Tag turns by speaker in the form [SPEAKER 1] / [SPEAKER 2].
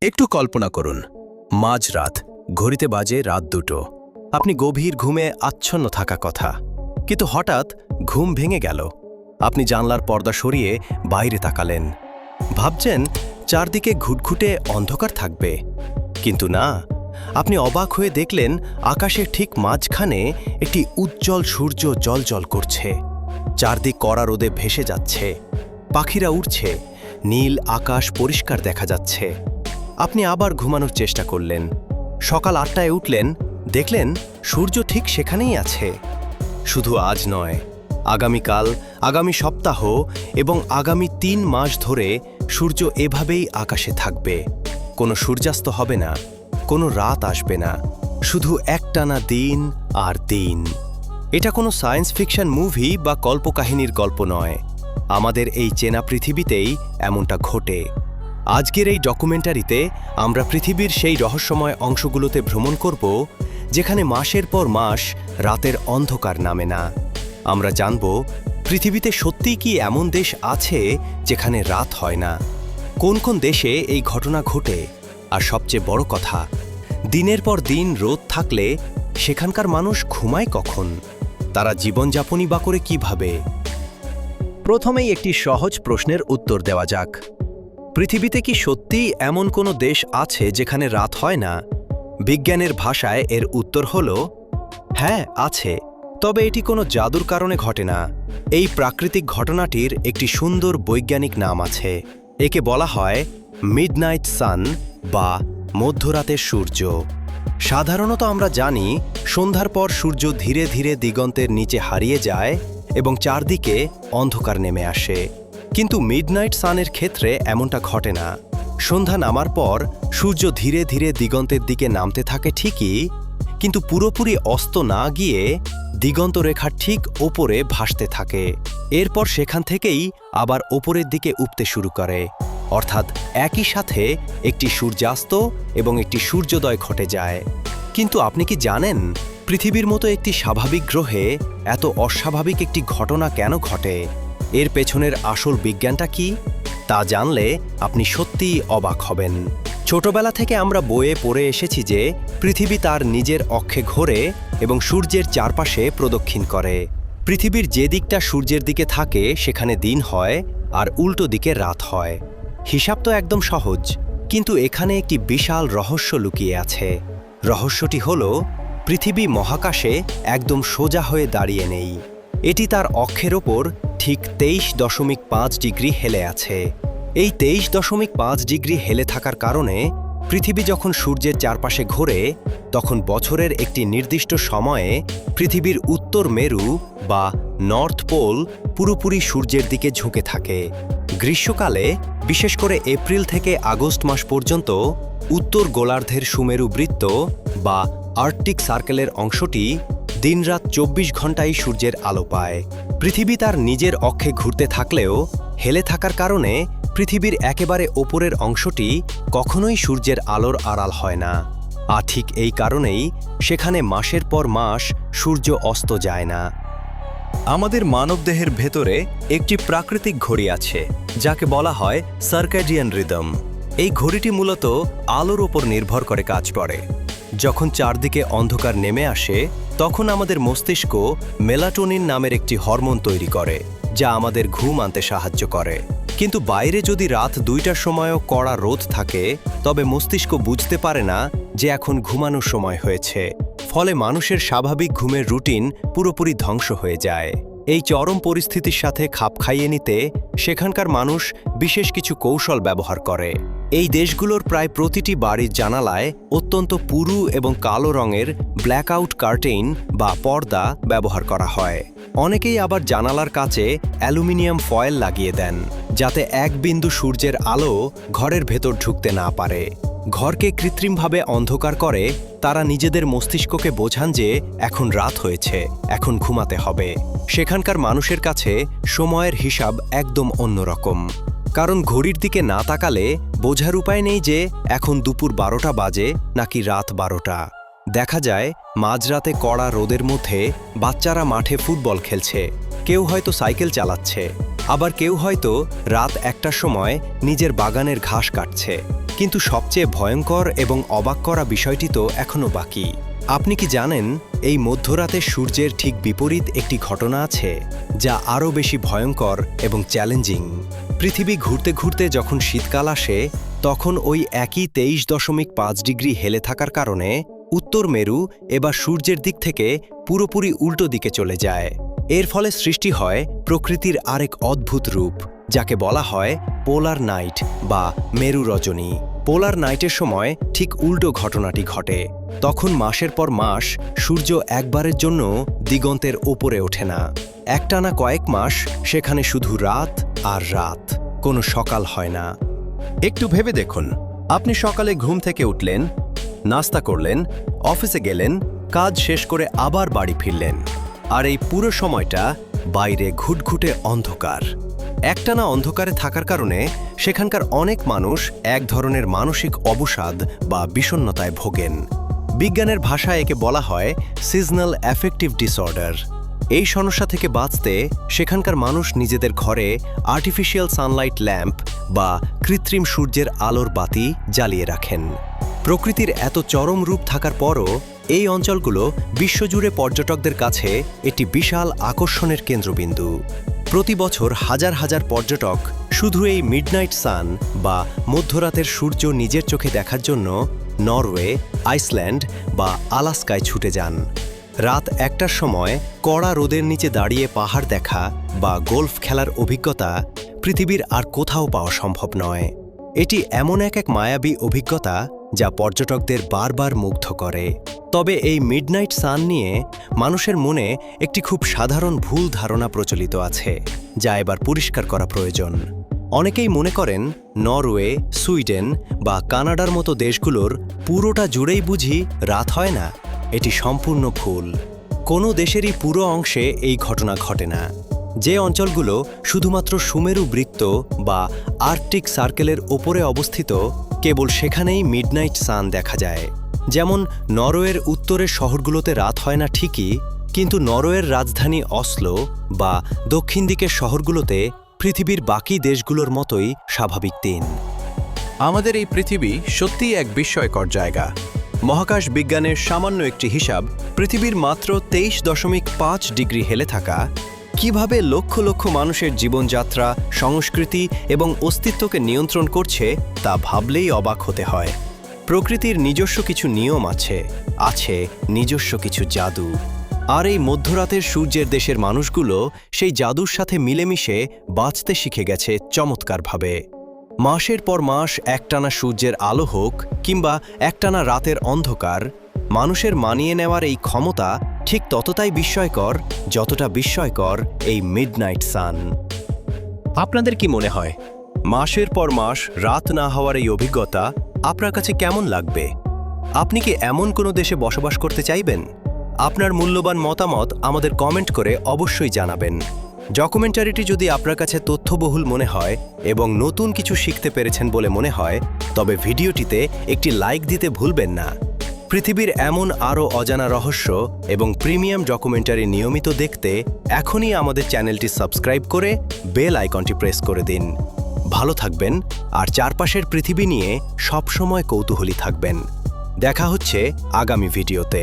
[SPEAKER 1] একটু কল্পনা করুন, মাঝরাত, ঘড়িতে বাজে রাত 2টো। আপনি গভীর ঘুমে আচ্ছন্ন থাকা কথা, কিন্তু হঠাৎ ঘুম ভেঙে গেল। আপনি জানলার পর্দা সরিয়ে বাইরে তাকালেন, ভাবছেন চারদিকে ঘুটঘুটে অন্ধকার থাকবে, কিন্তু না। আপনি অবাক হয়ে দেখলেন আকাশের ঠিক মাঝখানে একটি উজ্জ্বল সূর্য জ্বলজ্বল করছে। চারদিক কড়া রোদে ভেসে যাচ্ছে, পাখিরা উড়ছে, নীল আকাশ পরিষ্কার দেখা যাচ্ছে। আপনি আবার ঘুমানোর চেষ্টা করলেন। সকাল 8টায় উঠলেন, দেখলেন সূর্য ঠিক সেখানেই আছে। শুধু আজ নয়, আগামীকাল, আগামী সপ্তাহ এবং আগামী 3 মাস ধরে সূর্য এভাবেই আকাশে থাকবে। কোনো সূর্যাস্ত হবে না, কোনো রাত আসবে না, শুধু একটানা দিন আর দিন। এটা কোনো সায়েন্স ফিকশন মুভি বা কল্পকাহিনীর গল্প নয়, আমাদের এই চেনা পৃথিবীতেই এমনটা ঘটে। আজকের এই ডকুমেন্টারিতে আমরা পৃথিবীর সেই রহস্যময় অংশগুলোতে ভ্রমণ করব, যেখানে মাসের পর মাস রাতের অন্ধকার নামে না। আমরা জানব পৃথিবীতে সত্যিই কি এমন দেশ আছে যেখানে রাত হয় না, কোন কোন দেশে এই ঘটনা ঘটে, আর সবচেয়ে বড় কথা, দিনের পর দিন রোদ থাকলে সেখানকার মানুষ ঘুমায় কখন, তারা জীবনযাপনই বা করে কিভাবে। প্রথমেই একটি সহজ প্রশ্নের উত্তর দেওয়া যাক। পৃথিবীতে কি সত্যিই এমন কোনো দেশ আছে যেখানে রাত হয় না? বিজ্ঞানের ভাষায় এর উত্তর হলো হ্যাঁ, আছে। তবে এটি কোনো জাদুর কারণে ঘটে না। এই প্রাকৃতিক ঘটনাটির একটি সুন্দর বৈজ্ঞানিক নাম আছে। একে বলা হয় মিডনাইট সান বা মধ্যরাতের সূর্য। সাধারণত আমরা জানি সন্ধ্যার পর সূর্য ধীরে ধীরে দিগন্তের নিচে হারিয়ে যায় এবং চারদিকে অন্ধকার নেমে আসে। কিন্তু মিডনাইট সানের ক্ষেত্রে এমনটা ঘটে না। সন্ধ্যা নামার পর সূর্য ধীরে ধীরে দিগন্তের দিকে নামতে থাকে ঠিকই, কিন্তু পুরোপুরি অস্ত না গিয়ে দিগন্ত রেখার ঠিক ওপরে ভাসতে থাকে। এরপর সেখান থেকেই আবার ওপরের দিকে উঠতে শুরু করে, অর্থাৎ একই সাথে একটি সূর্যাস্ত এবং একটি সূর্যোদয় ঘটে যায়। কিন্তু আপনি কি জানেন পৃথিবীর মতো একটি স্বাভাবিক গ্রহে এত অস্বাভাবিক একটি ঘটনা কেন ঘটে? এর পেছনের আসল বিজ্ঞানটা কি? তা জানলে আপনি সত্যিই অবাক হবেন। ছোটবেলা থেকে আমরা বইয়ে পড়ে এসেছি যে পৃথিবী তার নিজের অক্ষে ঘোরে এবং সূর্যের চারপাশে প্রদক্ষিণ করে। পৃথিবীর যে দিকটা সূর্যের দিকে থাকে সেখানে দিন হয় আর উল্টো দিকে রাত হয়। হিসাব তো একদম সহজ, কিন্তু এখানে একটি বিশাল রহস্য লুকিয়ে আছে। রহস্যটি হলো পৃথিবী মহাকাশে একদম সোজা হয়ে দাঁড়িয়ে নেই। এটি তার অক্ষের ওপর ঠিক 23.5 ডিগ্রি হেলে আছে। এই 23.5 ডিগ্রি হেলে থাকার কারণে পৃথিবী যখন সূর্যের চারপাশে ঘোরে, তখন বছরের একটি নির্দিষ্ট সময়ে পৃথিবীর উত্তর মেরু বা নর্থ পোল পুরোপুরি সূর্যের দিকে ঝুঁকে থাকে। গ্রীষ্মকালে, বিশেষ করে এপ্রিল থেকে আগস্ট মাস পর্যন্ত, উত্তর গোলার্ধের সুমেরু বৃত্ত বা আর্কটিক সার্কেলের অংশটি দিনরাত 24 ঘন্টাই সূর্যের আলো পায়। পৃথিবী তার নিজের অক্ষে ঘুরতে থাকলেও হেলে থাকার কারণে পৃথিবীর একেবারে ওপরের অংশটি কখনোই সূর্যের আলোর আড়াল হয় না। আর ঠিক এই কারণেই সেখানে মাসের পর মাস সূর্য অস্ত যায় না। আমাদের মানবদেহের ভেতরে একটি প্রাকৃতিক ঘড়ি আছে, যাকে বলা হয় সার্কাডিয়ান রিদম। এই ঘড়িটি মূলত আলোর ওপর নির্ভর করে কাজ করে। যখন চারদিকে অন্ধকার নেমে আসে, তখন আমাদের মস্তিষ্ক মেলাটোনিন নামের একটি হরমোন তৈরি করে, যা আমাদের ঘুম আনতে সাহায্য করে। কিন্তু বাইরে যদি রাত 2টার সময়ও কড়া রোদ থাকে, তবে মস্তিষ্ক বুঝতে পারে না যে এখন ঘুমানোর সময় হয়েছে। ফলে মানুষের স্বাভাবিক ঘুমের রুটিন পুরোপুরি ধ্বংস হয়ে যায়। এই চরম পরিস্থিতির সাথে খাপ খাইয়ে নিতে সেখানকার মানুষ বিশেষ কিছু কৌশল ব্যবহার করে। এই দেশগুলোর প্রায় প্রতিটি বাড়ির জানালায় অত্যন্ত পুরু এবং কালো রঙের ব্ল্যাকআউট কার্টেইন বা পর্দা ব্যবহার করা হয়। অনেকেই আবার জানালার কাছে অ্যালুমিনিয়াম ফয়েল লাগিয়ে দেন, যাতে এক বিন্দু সূর্যের আলো ঘরের ভেতর ঢুকতে না পারে। ঘরকে কৃত্রিমভাবে অন্ধকার করে তারা নিজেদের মস্তিষ্ককে বোঝান যে এখন রাত হয়েছে, এখন ঘুমাতে হবে। সেখানকার মানুষের কাছে সময়ের হিসাব একদম অন্যরকম, কারণ ঘড়ির দিকে না তাকালে বোঝার উপায় নেই যে এখন দুপুর 12টা বাজে নাকি রাত 12টা। দেখা যায় মাঝরাতে কড়া রোদের মধ্যে বাচ্চারা মাঠে ফুটবল খেলছে, কেউ হয়তো সাইকেল চালাচ্ছে, আবার কেউ হয়তো রাত 1টার সময় নিজের বাগানের ঘাস কাটছে। কিন্তু সবচেয়ে ভয়ঙ্কর এবং অবাক করা বিষয়টি তো এখনও বাকি। আপনি কি জানেন এই মধ্যরাতে সূর্যের ঠিক বিপরীত একটি ঘটনা আছে যা আরও বেশি ভয়ঙ্কর এবং চ্যালেঞ্জিং? পৃথিবী ঘুরতে ঘুরতে যখন শীতকাল আসে তখন ওই একই 23.5 ডিগ্রি হেলে থাকার কারণে উত্তর মেরু এবার সূর্যের দিক থেকে পুরোপুরি উল্টো দিকে চলে যায়। এর ফলে সৃষ্টি হয় প্রকৃতির আরেক অদ্ভুত রূপ, যাকে বলা হয় পোলার নাইট বা মেরু রজনী। পোলার নাইটের সময় ঠিক উল্টো ঘটনাটি ঘটে। তখন মাসের পর মাস সূর্য একবারের জন্য দিগন্তের ওপরে ওঠে না। একটানা কয়েক মাস সেখানে শুধু রাত আর রাত, কোনো সকাল হয় না। একটু ভেবে দেখুন, আপনি সকালে ঘুম থেকে উঠলেন, নাস্তা করলেন, অফিসে গেলেন, কাজ শেষ করে আবার বাড়ি ফিরলেন, আর এই পুরো সময়টা বাইরে ঘুটঘুটে অন্ধকার। একটানা অন্ধকারে থাকার কারণে সেখানকার অনেক মানুষ এক ধরনের মানসিক অবসাদ বা বিষণ্ণতায় ভোগেন। বিজ্ঞানের ভাষায় একে বলা হয় সিজনাল অ্যাফেক্টিভ ডিসঅর্ডার। এই সমস্যা থেকে বাঁচতে সেখানকার মানুষ নিজেদের ঘরে আর্টিফিশিয়াল সানলাইট ল্যাম্প বা কৃত্রিম সূর্যের আলোর বাতি জ্বালিয়ে রাখেন। প্রকৃতির এত চরম রূপ থাকার পরও এই অঞ্চলগুলো বিশ্বজুড়ে পর্যটকদের কাছে একটি বিশাল আকর্ষণের কেন্দ্রবিন্দু। প্রতি বছর হাজার হাজার পর্যটক শুধু এই মিডনাইট সান বা মধ্যরাতের সূর্য নিজের চোখে দেখার জন্য নরওয়ে, আইসল্যান্ড বা আলাস্কায় ছুটে যান। রাত 1টার সময় কড়া রোদের নিচে দাঁড়িয়ে পাহাড় দেখা বা গল্ফ খেলার অভিজ্ঞতা পৃথিবীর আর কোথাও পাওয়া সম্ভব নয়। এটি এমন এক মায়াবী অভিজ্ঞতা যা পর্যটকদের বারবার মুগ্ধ করে। তবে এই মিডনাইট সান নিয়ে মানুষের মনে একটি খুব সাধারণ ভুল ধারণা প্রচলিত আছে, যা এবার পরিষ্কার করা প্রয়োজন। অনেকেই মনে করেন নরওয়ে, সুইডেন বা কানাডার মতো দেশগুলোর পুরোটা জুড়েই বুঝি রাত হয় না। এটি সম্পূর্ণ ভুল। কোনো দেশেরই পুরো অংশে এই ঘটনা ঘটে না। যে অঞ্চলগুলো শুধুমাত্র সুমেরু বৃত্ত বা আর্কটিক সার্কেলের ওপরে অবস্থিত, কেবল সেখানেই মিডনাইট সান দেখা যায়। যেমন নরওয়ের উত্তরের শহরগুলোতে রাত হয় না ঠিকই, কিন্তু নরওয়ের রাজধানী অসলো বা দক্ষিণ দিকের শহরগুলোতে পৃথিবীর বাকি দেশগুলোর মতোই স্বাভাবিক দিন। আমাদের এই পৃথিবী সত্যিই এক বিস্ময়কর জায়গা। মহাকাশ বিজ্ঞানের সামান্য একটি হিসাব পৃথিবীর মাত্র 23.5 ডিগ্রি হেলে থাকা কিভাবে লক্ষ লক্ষ মানুষের জীবনযাত্রা, সংস্কৃতি এবং অস্তিত্বকে নিয়ন্ত্রণ করছে তা ভাবলেই অবাক হতে হয়। প্রকৃতির নিজস্ব কিছু নিয়ম আছে নিজস্ব কিছু জাদু। আর এই মধ্যরাতের সূর্যের দেশের মানুষগুলো সেই জাদুর সাথে মিলেমিশে বাঁচতে শিখে গেছে চমৎকারভাবে। মাসের পর মাস একটানা সূর্যের আলো হোক কিংবা একটানা রাতের অন্ধকার, মানুষের মানিয়ে নেওয়ার এই ক্ষমতা ঠিক ততটাই বিস্ময়কর যতটা বিস্ময়কর এই মিডনাইট সান। আপনাদের কি মনে হয়, মাসের পর মাস রাত না হওয়ার এই অভিজ্ঞতা আপনার কাছে কেমন লাগবে? আপনি কি এমন কোনো দেশে বসবাস করতে চাইবেন? আপনার মূল্যবান মতামত আমাদের কমেন্ট করে অবশ্যই জানাবেন। ডকুমেন্টারিটি যদি আপনার কাছে তথ্যবহুল মনে হয় এবং নতুন কিছু শিখতে পেরেছেন বলে মনে হয়, তবে ভিডিওটিতে একটি লাইক দিতে ভুলবেন না। পৃথিবীর এমন আরও অজানা রহস্য এবং প্রিমিয়াম ডকুমেন্টারি নিয়মিত দেখতে এখনই আমাদের চ্যানেলটি সাবস্ক্রাইব করে বেল আইকনটি প্রেস করে দিন। ভালো থাকবেন আর চারপাশের পৃথিবী নিয়ে সবসময় কৌতূহলী থাকবেন। দেখা হচ্ছে আগামী ভিডিওতে।